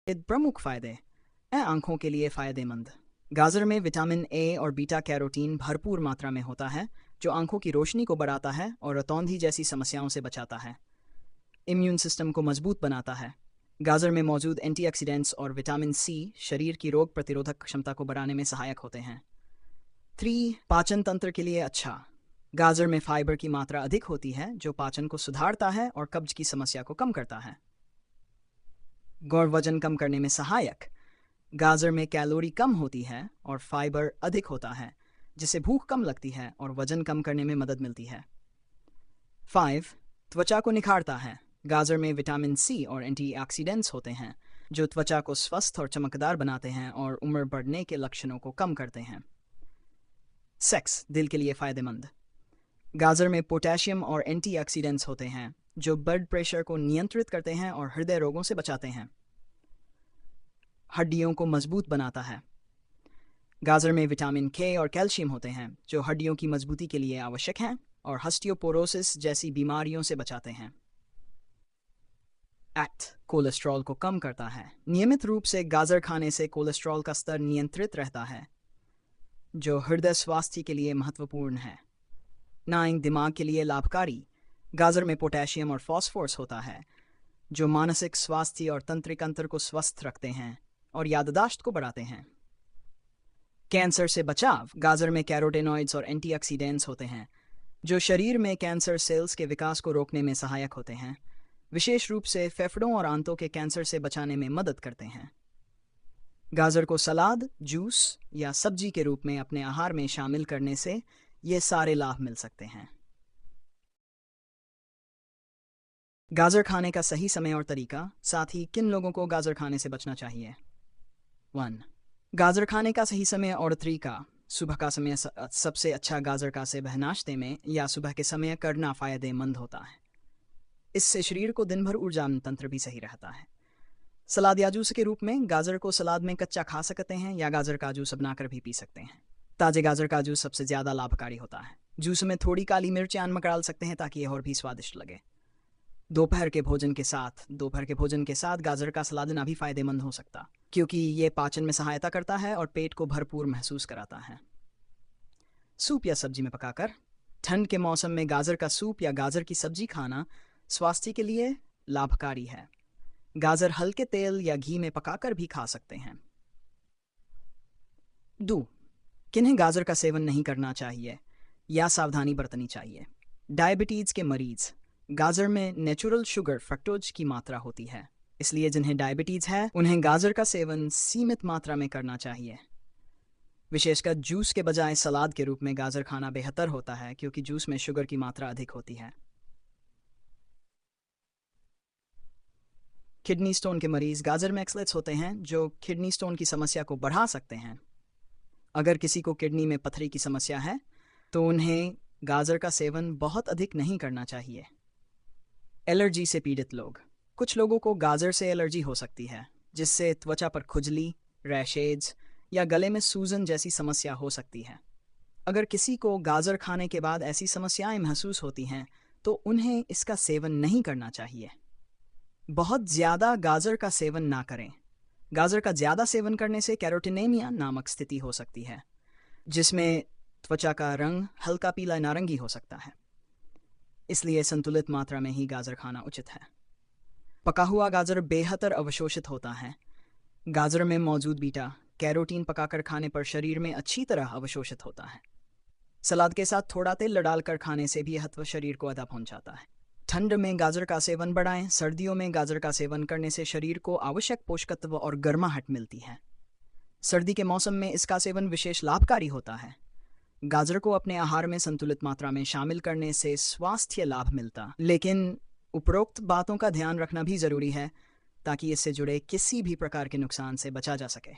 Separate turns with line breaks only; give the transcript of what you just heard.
प्रमुख फायदे हैं आंखों के लिए फायदेमंद। गाजर में विटामिन ए और बीटा कैरोटीन भरपूर मात्रा में होता है, जो आंखों की रोशनी को बढ़ाता है और रतौंधी जैसी समस्याओं से बचाता है। इम्यून सिस्टम को मजबूत बनाता है। गाजर में मौजूद एंटीऑक्सीडेंट्स और विटामिन सी शरीर की रोग प्रतिरोधक क्षमता को बढ़ाने में सहायक होते हैं। 3. पाचन तंत्र के लिए अच्छा। गाजर में फाइबर की मात्रा अधिक होती है, जो पाचन को सुधारता है और कब्ज की समस्या को कम करता है। गौर वजन कम करने में सहायक। गाजर में कैलोरी कम होती है और फाइबर अधिक होता है, जिससे भूख कम लगती है और वजन कम करने में मदद मिलती है। 5. त्वचा को निखारता है। गाजर में विटामिन सी और एंटीऑक्सीडेंट्स होते हैं, जो त्वचा को स्वस्थ और चमकदार बनाते हैं और उम्र बढ़ने के लक्षणों को कम करते हैं। सेक्स दिल के लिए फायदेमंद। गाजर में पोटेशियम और एंटीऑक्सीडेंट्स होते हैं, जो ब्लड प्रेशर को नियंत्रित करते हैं और हृदय रोगों से बचाते हैं। हड्डियों को मजबूत बनाता है। गाजर में विटामिन के और कैल्शियम होते हैं, जो हड्डियों की मजबूती के लिए आवश्यक हैं और ऑस्टियोपोरोसिस जैसी बीमारियों से बचाते हैं। कोलेस्ट्रॉल को कम करता है। नियमित रूप से गाजर खाने से कोलेस्ट्रॉल का स्तर नियंत्रित रहता है, जो हृदय स्वास्थ्य के लिए महत्वपूर्ण है। 9. दिमाग के लिए लाभकारी। गाजर में पोटेशियम और फास्फोरस होता है, जो मानसिक स्वास्थ्य और तंत्रिका तंत्र को स्वस्थ रखते हैं और याददाश्त को बढ़ाते हैं। कैंसर से बचाव। गाजर में कैरोटेनॉइड्स और एंटीऑक्सीडेंट्स होते हैं, जो शरीर में कैंसर सेल्स के विकास को रोकने में सहायक होते हैं, विशेष रूप से फेफड़ों और आंतों के कैंसर से बचाने में मदद करते हैं। गाजर को सलाद, जूस या सब्जी के रूप में अपने आहार में शामिल करने से ये सारे लाभ मिल सकते हैं। गाजर खाने का सही समय और तरीका, साथ ही किन लोगों को गाजर खाने से बचना चाहिए। 1. गाजर खाने का सही समय और तरीका। सुबह का समय सबसे अच्छा गाजर का सेवन नाश्ते में या सुबह के समय करना फायदेमंद होता है। इससे शरीर को दिन भर ऊर्जा तंत्र भी सही रहता है। सलाद या जूस के रूप में गाजर को सलाद में कच्चा खा सकते हैं या गाजर का जूस बनाकर भी पी सकते हैं। ताजे गाजर का जूस सबसे ज़्यादा लाभकारी होता है। जूस में थोड़ी काली मिर्च नमक डाल सकते हैं ताकि यह और भी स्वादिष्ट लगे। दोपहर के भोजन के साथ गाजर का सलाद लेना भी फायदेमंद हो सकता, क्योंकि ये पाचन में सहायता करता है और पेट को भरपूर महसूस कराता है। सूप या सब्जी में पकाकर। ठंड के मौसम में गाजर का सूप या गाजर की सब्जी खाना स्वास्थ्य के लिए लाभकारी है। गाजर हल्के तेल या घी में पकाकर भी खा सकते हैं। 2. किन्हें गाजर का सेवन नहीं करना चाहिए या सावधानी बरतनी चाहिए। डायबिटीज के मरीज। गाजर में नेचुरल शुगर फ्रक्टोज की मात्रा होती है, इसलिए जिन्हें डायबिटीज है उन्हें गाजर का सेवन सीमित मात्रा में करना चाहिए। विशेषकर जूस के बजाय सलाद के रूप में गाजर खाना बेहतर होता है, क्योंकि जूस में शुगर की मात्रा अधिक होती है। किडनी स्टोन के मरीज। गाजर में एक्सलेट्स होते हैं जो किडनी स्टोन की समस्या को बढ़ा सकते हैं। अगर किसी को किडनी में पथरी की समस्या है तो उन्हें गाजर का सेवन बहुत अधिक नहीं करना चाहिए। एलर्जी से पीड़ित लोग। कुछ लोगों को गाजर से एलर्जी हो सकती है, जिससे त्वचा पर खुजली, रैशेज या गले में सूजन जैसी समस्या हो सकती है। अगर किसी को गाजर खाने के बाद ऐसी समस्याएं महसूस होती हैं तो उन्हें इसका सेवन नहीं करना चाहिए। बहुत ज़्यादा गाजर का सेवन ना करें। गाजर का ज़्यादा सेवन करने से कैरोटिनेमिया नामक स्थिति हो सकती है, जिसमें त्वचा का रंग हल्का पीला नारंगी हो सकता है। इसलिए संतुलित मात्रा में ही गाजर खाना उचित है। पका हुआ गाजर बेहतर अवशोषित होता है। गाजर में मौजूद बीटा कैरोटीन पकाकर खाने पर शरीर में अच्छी तरह अवशोषित होता है। सलाद के साथ थोड़ा तेल डालकर खाने से भी यह तत्व शरीर को आधा पहुंचाता है। ठंड में गाजर का सेवन बढ़ाएं। सर्दियों में गाजर का सेवन करने से शरीर को आवश्यक पोषक तत्व और गर्माहट मिलती है। सर्दी के मौसम में इसका सेवन विशेष लाभकारी होता है। गाजर को अपने आहार में संतुलित मात्रा में शामिल करने से स्वास्थ्य लाभ मिलता, लेकिन उपरोक्त बातों का ध्यान रखना भी जरूरी है ताकि इससे जुड़े किसी भी प्रकार के नुकसान से बचा जा सके।